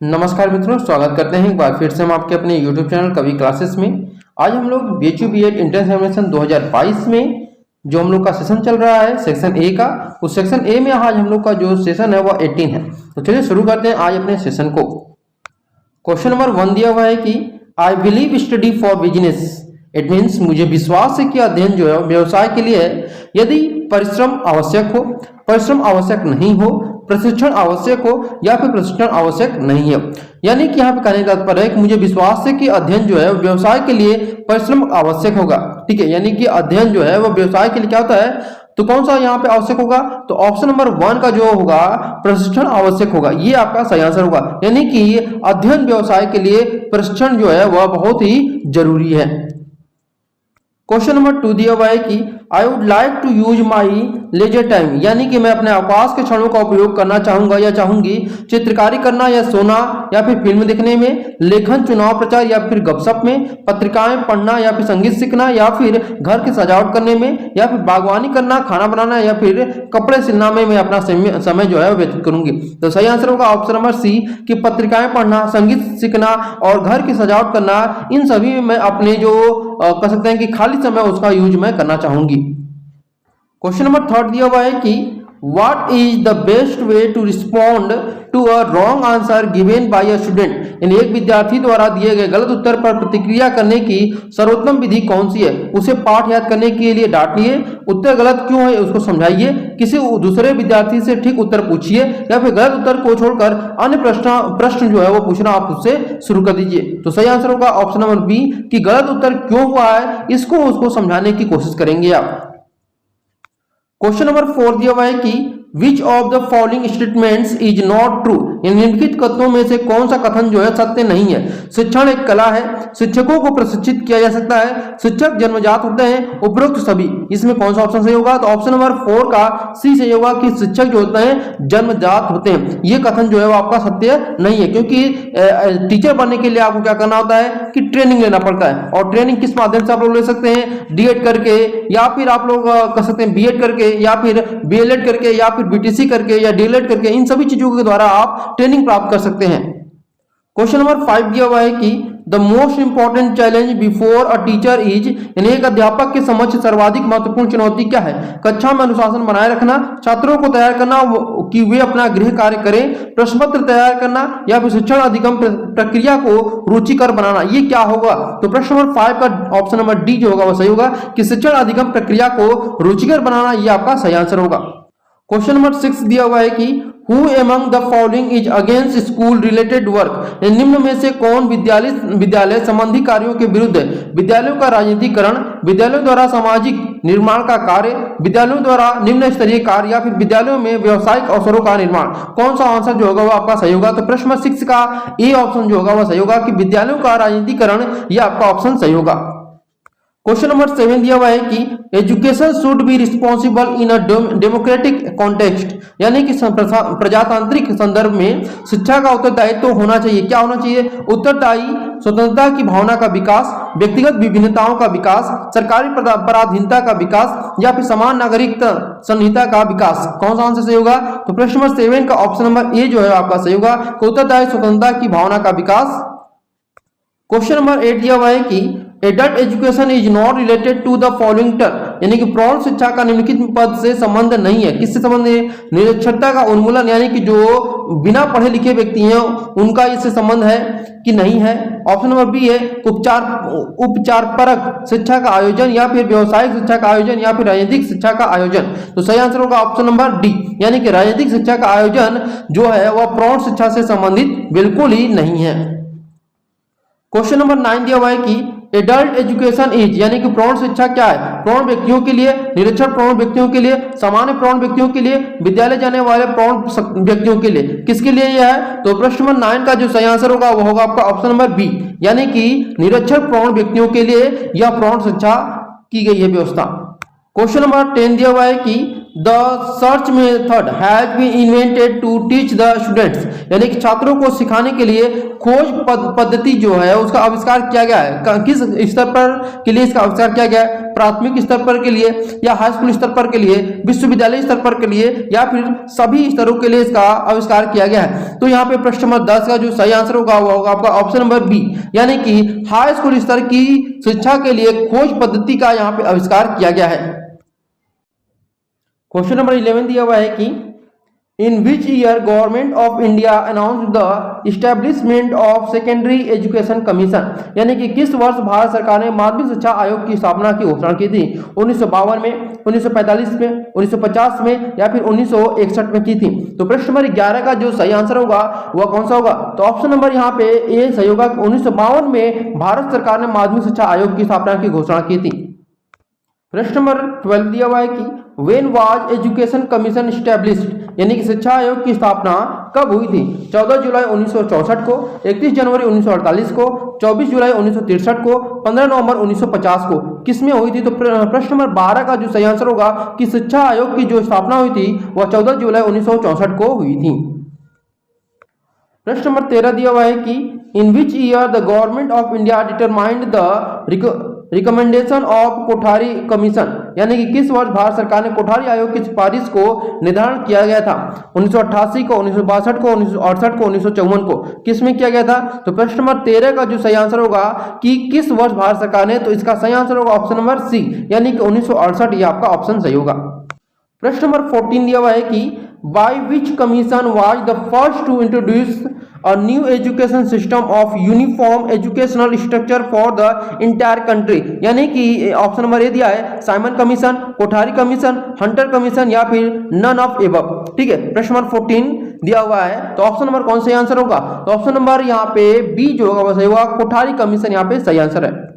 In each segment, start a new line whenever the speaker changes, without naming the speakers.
नमस्कार मित्रों, स्वागत करते हैं एक बार फिर से हम आपके अपने YouTube चैनल कवि क्लासेस में। आज हम लोग BHU B.Ed एंट्रेंस एग्जामिनेशन 2022 में जो हम लोग का सेशन चल रहा है सेक्शन ए का, उस सेक्शन ए में आज हम लोग का जो सेशन है वह 18 है। तो चलिए शुरू करते हैं आज अपने सेशन को। क्वेश्चन नंबर 1 दिया हुआ है कि I believe study for business. It means मुझे विश्वास है कि अध्ययन जो है व्यवसाय के लिए है। यदि परिश्रम आवश्यक हो, परिश्रम आवश्यक नहीं हो, प्रशिक्षण आवश्यक हो या फिर प्रशिक्षण आवश्यक नहीं है। यानी कि यहाँ पे कहने का तात्पर्य है कि मुझे विश्वास है कि अध्ययन जो है व्यवसाय के लिए परिश्रम आवश्यक होगा। ठीक है, यानी कि अध्ययन जो है वो व्यवसाय के लिए क्या होता है, तो कौन सा यहाँ पे आवश्यक होगा, तो ऑप्शन नंबर 1 का जो होगा प्रशिक्षण आवश्यक होगा, ये आपका सही आंसर होगा। यानी कि अध्ययन व्यवसाय के लिए प्रशिक्षण जो है वह बहुत ही जरूरी है। क्वेश्चन नंबर 2 दिया हुआ है कि I would like to use my leisure time, यानी कि मैं अपने अवकाश के क्षणों का उपयोग करना चाहूंगा या चाहूंगी चित्रकारी करना या सोना या फिर फिल्म देखने में, लेखन, चुनाव प्रचार या फिर गपशप में, पत्रिकाएं पढ़ना या फिर संगीत सीखना या फिर घर की सजावट करने में या फिर बागवानी करना, खाना बनाना या फिर कपड़े सिलना में मैं अपना समय जो है व्यतीत करूंगी। तो सही आंसर होगा ऑप्शन नंबर सी कि पत्रिकाएं पढ़ना, संगीत सीखना और घर की सजावट करना, इन सभी में मैं अपने जो कह सकते हैं कि खाली समय उसका यूज मैं करना चाहूंगी। क्वेश्चन नंबर 3 दिया हुआ है कि what is the best way to respond to a wrong answer given by a student. यानी एक विद्यार्थी द्वारा दिए गए गलत उत्तर पर प्रतिक्रिया करने की सर्वोत्तम विधि कौन सी है। उसे पाठ याद करने के लिए डांटिए, उत्तर गलत क्यों है उसको समझाइए, किसी दूसरे विद्यार्थी से ठीक उत्तर पूछिए या फिर गलत उत्तर को छोड़कर अन्य प्रश्न जो है वो पूछना आप उससे शुरू कर दीजिए। तो सही आंसर होगा ऑप्शन नंबर बी कि गलत उत्तर क्यों हुआ है इसको उसको समझाने की कोशिश करेंगे आप। क्वेश्चन नंबर 4 दिया हुआ है कि which of the following statements is not true. निम्नलिखित कथनों में से कौन सा कथन जो है सत्य नहीं है। शिक्षण एक कला है, शिक्षकों को प्रशिक्षित किया जा सकता है, शिक्षक जन्मजात होते हैं, उपरोक्त सभी। इसमें कौन सा ऑप्शन सही होगा, तो ऑप्शन नंबर 4 का सी सही होगा कि शिक्षक जो होते हैं जन्मजात होते हैं। ये कथन जो है वो आपका सत्य नहीं है, क्योंकि टीचर बनने के लिए आपको क्या करना होता है कि ट्रेनिंग लेना पड़ता है। और ट्रेनिंग किस माध्यम से आप लोग ले सकते हैं, डीएड करके या फिर आप लोग कर सकते हैं बीएड करके या फिर बीएलएड करके या फिर बीटीसी करके या डीएलएड करके, इन सभी चीजों के द्वारा आप ट्रेनिंग प्राप्त कर सकते हैं। क्वेश्चन नंबर 5 दिया हुआ है कि the most important challenge before a teacher is, यानी एक अध्यापक के समक्ष सर्वाधिक महत्वपूर्ण चुनौती क्या है। कक्षा में अनुशासन बनाए रखना, छात्रों को तैयार करना कि वे अपना गृह कार्य करें, प्रश्न पत्र तैयार करना या फिर शिक्षण अधिगम प्रक्रिया को रुचिकर बनाना। ये क्या होगा, तो प्रश्न नंबर 5 का ऑप्शन नंबर डी जो होगा वो सही होगा कि शिक्षण अधिगम प्रक्रिया को रुचिकर बनाना, ये आपका सही आंसर होगा। क्वेश्चन नंबर 6 दिया हुआ है कि who among the following is against school related work. निम्न में से कौन विद्यालय संबंधी कार्यों के विरुद्ध है। विद्यालयों का राजनीतिकरण, विद्यालयों द्वारा सामाजिक निर्माण का कार्य, विद्यालयों द्वारा निम्न स्तरीय कार्य या फिर विद्यालयों में व्यावसायिक अवसरों का निर्माण। कौन सा आंसर जो होगा वो आपका सही होगा, तो प्रश्न नंबर 6 का ए ऑप्शन जो होगा वो सही होगा कि विद्यालयों का राजनीतिकरण, ये आपका ऑप्शन सही होगा। क्वेश्चन नंबर 7 दिया हुआ है कि education should be responsible in a democratic context, यानी कि प्रजातांत्रिक संदर्भ में शिक्षा का उत्तरदायित्व तो होना चाहिए। क्या होना चाहिए, उत्तरदायी, स्वतंत्रता की भावना का विकास, व्यक्तिगत विभिन्नताओं का विकास, सरकारी पराधीनता का विकास या फिर समान नागरिकता संहिता का विकास। कौन सा आंसर सही होगा, तो प्रश्न नंबर 7 का ऑप्शन नंबर ए जो है आपका सही होगा, उत्तरदायी, स्वतंत्रता की भावना का विकास। क्वेश्चन नंबर 8 दिया हुआ है कि adult education is not related to the following term, यानी कि प्रौढ़ शिक्षा का निम्नलिखित पद से संबंध नहीं है। किससे संबंध है, निरक्षरता का उन्मूलन, यानी कि जो बिना पढ़े लिखे व्यक्ति हैं उनका इससे संबंध है कि नहीं है। ऑप्शन नंबर बी है उपचारपरक शिक्षा का आयोजन या फिर व्यवसायिक शिक्षा का आयोजन या फिर राजनीतिक शिक्षा का आयोजन। तो सही आंसर होगा ऑप्शन नंबर डी, यानी कि राजनीतिक शिक्षा का आयोजन जो है वह प्रौढ़ शिक्षा से संबंधित बिल्कुल ही नहीं है। क्वेश्चन नंबर 9 दिया हुआ है कि एडल्ट एजुकेशन इज, यानी कि प्रौढ़ शिक्षा क्या है, प्रौढ़ व्यक्तियों के लिए, निरक्षर प्रौढ़ व्यक्तियों के लिए, सामान्य प्रौढ़ व्यक्तियों के लिए, विद्यालय जाने वाले प्रौढ़ व्यक्तियों के लिए, किसके लिए यह है, तो प्रश्न नंबर 9 का जो सही आंसर होगा वो होगा आपका ऑप्शन नंबर बी, यानी कि निरक्षर प्रौढ़ व्यक्तियों के लिए यह प्रौढ़ शिक्षा की गई है व्यवस्था। क्वेश्चन नंबर 10 दिया हुआ है कि the search method has been invented to teach the students, यानी कि छात्रों को सिखाने के लिए खोज पद्धति जो है उसका आविष्कार किया गया है। किस स्तर पर के लिए इसका आविष्कार किया गया है? प्राथमिक स्तर पर के लिए, या हाई स्कूल स्तर पर के लिए, विश्वविद्यालय स्तर पर के लिए, या फिर सभी स्तरों के लिए इसका आविष्कार किया गया है। तो यहाँ पे प्रश्न नंबर 10 का जो सही आंसर होगा वो होगा आपका ऑप्शन नंबर बी, यानी कि हाई स्कूल स्तर की शिक्षा के लिए खोज पद्धति का यहाँ पे आविष्कार किया गया है। क्वेश्चन नंबर 11 दिया हुआ है कि in which year government of India announced the establishment of secondary education commission, यानी कि किस वर्ष भारत सरकार ने माध्यमिक शिक्षा आयोग की स्थापना की घोषणा की थी? 1952 में, 1945 में, 1950 में, या फिर 1961 में की थी? तो प्रश्न नंबर 11 का जो सही आंसर होगा वह कौन सा होगा? तो ऑप्शन नंबर यहाँ पे ए सही होगा। 1952 में भारत सरकार ने माध्यमिक शिक्षा आयोग की स्थापना की घोषणा की थी। प्रश्न नंबर 12 दिया हुआ है कि when was education commission established, यानी कि शिक्षा आयोग की स्थापना कब हुई थी? 14 जुलाई 1964 को, 31 जनवरी 1948 को, 24 जुलाई 1963 को, 15 नवंबर 1950 को, किसमें हुई थी? तो प्रश्न नंबर 12 का जो सही आंसर होगा कि शिक्षा आयोग की जो स्थापना हुई थी वह 14 जुलाई 1964 को हुई थी। प्रश्न नंबर 13 दिया हुआ है कि in which year the government of India determined the recommendation of Kothari commission, यानी कि किस वर्ष भारत सरकार ने कोठारी आयोग की सिफारिश को निर्धारण किया गया था? 1988 को, 1962 को, 1968 को, 1954 को, किसमें किया गया था? तो प्रश्न नंबर 13 का जो सही आंसर होगा कि किस वर्ष भारत सरकार ने, तो इसका सही आंसर होगा ऑप्शन नंबर सी, यानी कि 1968, ये आपका ऑप्शन सही होगा। प्रश्न नंबर 14 दिया हुआ है कि by which commission was the first to introduce a new education system of uniform educational structure for the entire country, यानी कि ऑप्शन नंबर ए दिया है Simon commission, Kothari commission, Hunter commission, या फिर नन ऑफ एबव। ठीक है, प्रश्न number 14 दिया हुआ है, तो ऑप्शन नंबर कौन सा आंसर होगा? तो ऑप्शन नंबर यहाँ पे बी जो होगा वो सही होगा, कोठारी कमीशन यहाँ पे सही आंसर है।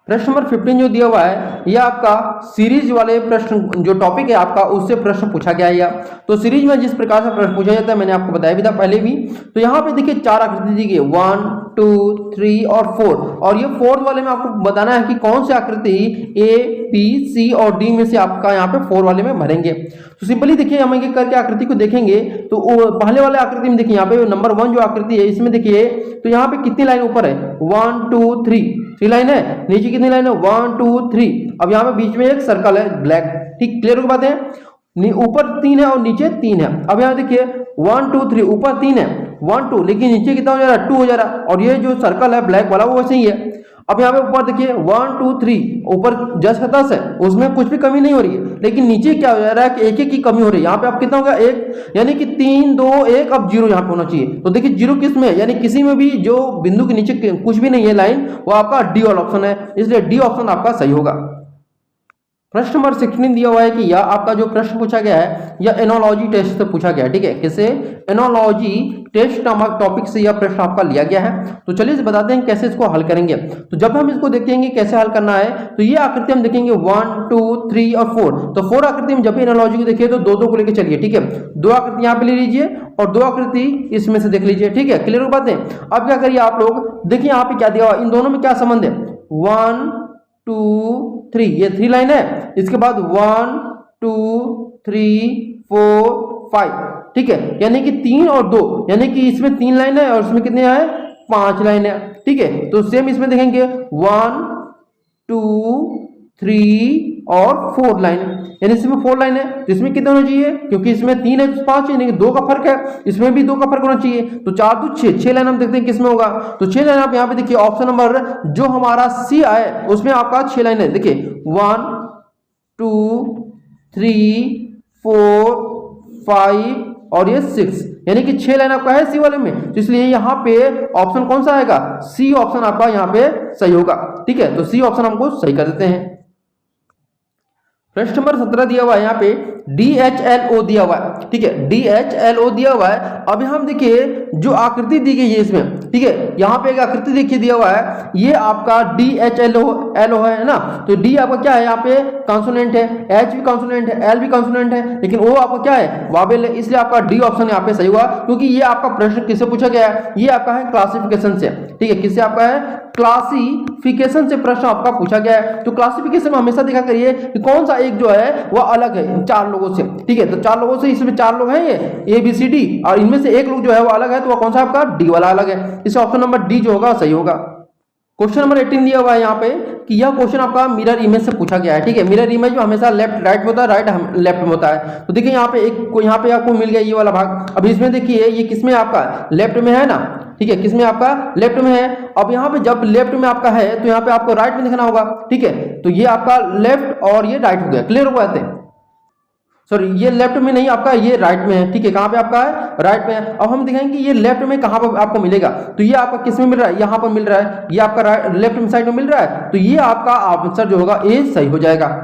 प्रश्न नंबर 15 जो दिया हुआ है यह आपका सीरीज वाले प्रश्न, जो टॉपिक है आपका उससे प्रश्न पूछा गया है। तो सीरीज में जिस प्रकार से प्रश्न पूछा जाता है मैंने आपको बताया भी था पहले भी। तो यहाँ पे देखिए 4 आकृति दी गई, 1, 2, 3 और 4, और ये 4th वाले में आपको बताना है कि कौन सी आकृति ए, बी, सी और डी में से आपका यहाँ पे 4 वाले में भरेंगे। तो सिंपली देखिए हम एक करके आकृति को देखेंगे। तो पहले वाले आकृति में देखिए यहाँ पे नंबर 1 जो आकृति है इसमें देखिए तो यहाँ पे कितनी लाइन ऊपर है? 1 2 3 लाइन है। नीचे कितनी लाइन है? 1 2 3। अब यहाँ पे बीच में एक सर्कल है ब्लैक। ठीक, क्लियर हो बात है? ऊपर 3 है और नीचे 3 है। अब यहाँ देखिए 1 2 3, ऊपर 3 है 1 2, लेकिन नीचे कितना हो जा रहा है? 2 हो जा रहा है। और ये जो सर्कल है ब्लैक वाला वो वैसे ही है। अब यहाँ पे ऊपर देखिए 1 2 3, ऊपर जस्ट 10 है, उसमें कुछ भी कमी नहीं हो रही है, लेकिन नीचे क्या हो जा रहा है कि 1 की कमी हो रही है। यहाँ पे अब कितना होगा? 1, यानी कि 3 2 1, अब 0 यहाँ पे होना चाहिए। तो देखिए 0 किस में है? यानी किसी में भी जो बिंदु के नीचे कुछ भी नहीं है लाइन, वो आपका डी वाला ऑप्शन है, इसलिए डी ऑप्शन आपका सही होगा। प्रश्न नंबर 16 दिया हुआ है कि यह आपका जो प्रश्न पूछा गया है यह एनोलॉजी टेस्ट से पूछा गया है। ठीक है, किसे? एनोलॉजी टेस्ट नामक टॉपिक से यह प्रश्न आपका लिया गया है। तो चलिए इसे बताते हैं कैसे इसको हल करेंगे। तो जब हम इसको देखेंगे कैसे हल करना है, तो ये आकृति हम देखेंगे 1 2 3 और 4। तो 4 आकृति में जब भी एनोलॉजी को देखिए तो 2 को लेकर चलिए। ठीक है, 2 आकृति यहाँ पे ले लीजिए और 2 आकृति इसमें से देख लीजिए। ठीक है, क्लियर हो बात है? अब क्या करिए आप लोग, देखिए यहाँ पे क्या दिया हुआ, इन दोनों में क्या संबंध है? 1 2 3, ये 3 लाइन है। इसके बाद 1 2 3 4 5। ठीक है, यानी कि 3 और 2, यानी कि इसमें 3 लाइन है और इसमें कितने है? 5 लाइन है। ठीक है, तो सेम इसमें देखेंगे 1 2 3 और 4 लाइन है, यानी इसमें 4 लाइन है। तो इसमें कितना होना चाहिए? क्योंकि इसमें 3 है तो 5 है, यानी कि 2 का फर्क है, इसमें भी 2 का फर्क होना चाहिए। तो 4 2 6 लाइन हम देखते हैं किसमें होगा। तो 6 लाइन आप यहाँ पे देखिए, ऑप्शन नंबर जो हमारा सी है उसमें आपका 6 लाइन है। देखिए 1 2 3 4 5 और ये 6, यानी कि 6 लाइन आपका है सी वाले में। तो इसलिए यहाँ पे ऑप्शन कौन सा आएगा? सी ऑप्शन आपका यहाँ पे सही होगा। ठीक है, तो सी ऑप्शन हमको सही कर देते हैं। प्रश्न नंबर 17 दिया हुआ है, यहाँ पे DHLO दिया हुआ है। ठीक है, DHLO दिया हुआ है। अब हम देखिए जो आकृति दी गई है इसमें, ठीक है, यहाँ पे एक आकृति देखिए दिया हुआ है, ये आपका DHLO है ना। तो D आपका क्या है? यहाँ पे कॉन्सोनेंट है, H भी कॉन्सोनेंट है, L भी कॉन्सोनेंट है, लेकिन O आपका क्या है? वावेल है, इसलिए आपका डी ऑप्शन यहाँ पे सही हुआ। क्योंकि ये आपका प्रश्न किससे पूछा गया है? ये आपका है क्लासिफिकेशन से। ठीक है, किससे आपका है? क्लासिफिकेशन से प्रश्न आपका पूछा गया है। तो क्लासिफिकेशन में हमेशा देखा करिए कि कौन सा एक जो है वह अलग है चार लोगों से, ठीक है। तो चार लोगों से, इसमें चार लोग हैं ये ABCD, और इनमें से एक लोग जो है वो अलग है, तो वह कौन सा आपका D वाला अलग है। इसे ऑप्शन नंबर D जो होगा सही होगा। क्वेश्चन नंबर 18 दिया हुआ है यहाँ पे कि यह क्वेश्चन आपका मिरर इमेज से पूछा गया है, ठीक है। मिरर इमेज में हमेशा लेफ्ट राइट में होता है, राइट लेफ्ट में होता है। तो देखिए यहाँ पे यहाँ पे आपको मिल गया ये वाला भाग। अब इसमें देखिए ये किसमें आपका लेफ्ट में है ना, ठीक है, किसमें आपका लेफ्ट में है। अब यहाँ पे जब लेफ्ट में आपका है तो यहाँ पे आपको राइट में दिखना होगा, ठीक है। तो ये आपका लेफ्ट और ये राइट हो गया, क्लियर हो गया। सॉरी, ये लेफ्ट में नहीं आपका, ये राइट में है, ठीक है। कहां पे आपका है, राइट में है। अब हम दिखाएंगे ये लेफ्ट में कहां पर आपको मिलेगा। तो ये आपका किस में मिल रहा है, यहां पर मिल रहा है, ये आपका राइट लेफ्ट में साइड में मिल रहा है। तो ये आपका आंसर जो होगा ए सही हो जाएगा।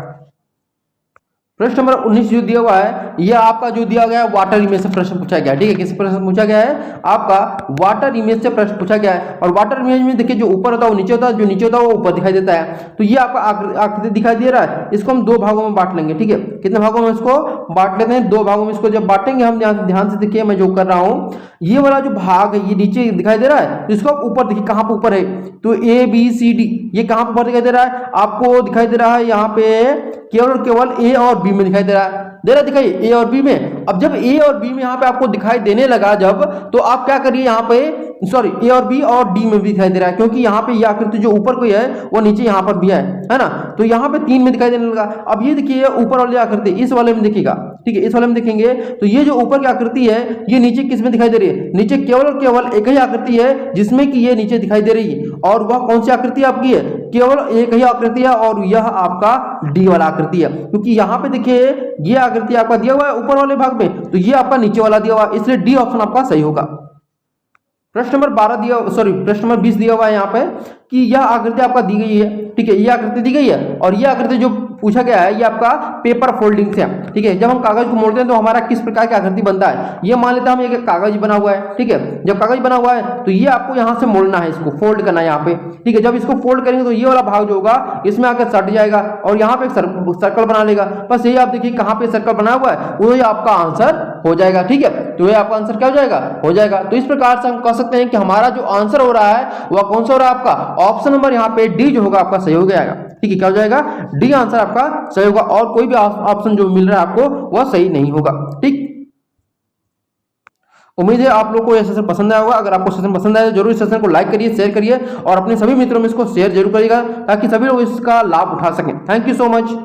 प्रश्न नंबर 19 जो दिया हुआ है, यह आपका जो दिया गया है वाटर इमेज से प्रश्न पूछा गया है, ठीक है। किस प्रश्न पूछा गया है, आपका वाटर इमेज से प्रश्न पूछा गया है। और वाटर इमेज में देखिए जो ऊपर होता है वो नीचे होता है, जो नीचे होता है वो ऊपर दिखाई देता है। तो ये आपका आकृति दिखाई दे रहा है, इसको हम दो भागों में बांट लेंगे, ठीक है। कितने भागों में इसको बांट लेते हैं, दो भागों में इसको जब बांटेंगे हम, ध्यान से देखिए मैं जो कर रहा हूं, ये वाला जो भाग है ये नीचे दिखाई दे रहा है, तो इसको ऊपर देखिए कहां पर ऊपर है, तो ABCD ये कहां पर ऊपर दिखाई दे रहा है, आपको दिखाई दे रहा है यहाँ पे केवल A और B में दिखाई दे रहा है, दिखाइए A और B में। अब जब A और B में यहाँ पे आपको दिखाई देने लगा जब, तो आप क्या करिए यहाँ पे, सॉरी A और B और D में भी दिखाई दे रहा है, क्योंकि यहाँ पे ये आकृति जो ऊपर कोई है वो नीचे यहाँ पर भी है ना। तो यहाँ पे 3 में दिखाई देने लगा। अब ये देखिए ऊपर वाली आकृति इस वाले में दिखेगा, ठीक है, इस वाले में देखेंगे तो ये जो ऊपर की आकृति है ये नीचे किस में दिखाई दे रही है, नीचे केवल और केवल एक ही आकृति है जिसमें कि ये नीचे दिखाई दे रही है। और वह कौन सी आकृति आपकी है, केवल एक ही आकृति है, और यह आपका D वाला आकृति है। क्योंकि यहाँ पे देखिए ये आकृति आपका दिया हुआ है ऊपर वाले भाग में, तो ये आपका नीचे वाला दिया हुआ है, इसलिए D ऑप्शन आपका सही होगा। प्रश्न नंबर 20 दिया हुआ है यहाँ पे कि यह आकृति आपका दी गई है, ठीक है, ये आकृति दी गई है, और ये आकृति जो पूछा गया है ये आपका पेपर फोल्डिंग से है, ठीक है। जब हम कागज को मोड़ते हैं तो हमारा किस प्रकार की आकृति बनता है, ये मान लेते हैं हम एक कागज बना हुआ है, ठीक है। जब कागज बना हुआ है तो ये आपको यहाँ से मोड़ना है, इसको फोल्ड करना है यहाँ पे, ठीक है। जब इसको फोल्ड करेंगे तो ये वाला भाग जो होगा इसमें आकर सट जाएगा और यहाँ पे एक सर्कल बना लेगा। बस यही आप देखिए कहाँ पे सर्कल बना हुआ है, वो आपका आंसर हो जाएगा, ठीक है। तो ये आपका आंसर क्या हो जाएगा, हो जाएगा। तो इस प्रकार से हम कह सकते हैं कि हमारा जो आंसर हो रहा है वह कौन सा हो रहा है, आपका ऑप्शन नंबर यहाँ पे D जो होगा आपका सही हो जाएगा, ठीक है। क्या हो जाएगा, D आंसर आपका सही होगा, और कोई भी ऑप्शन जो मिल रहा है आपको वह सही नहीं होगा, ठीक। उम्मीद है आप लोग को यह सेशन पसंद आया होगा। अगर आपको सेशन पसंद आया तो जरूर इस सेशन को लाइक करिए, शेयर करिए और अपने सभी मित्रों में इसको शेयर जरूर करिएगा ताकि सभी लोग इसका लाभ उठा सकें। Thank you so much.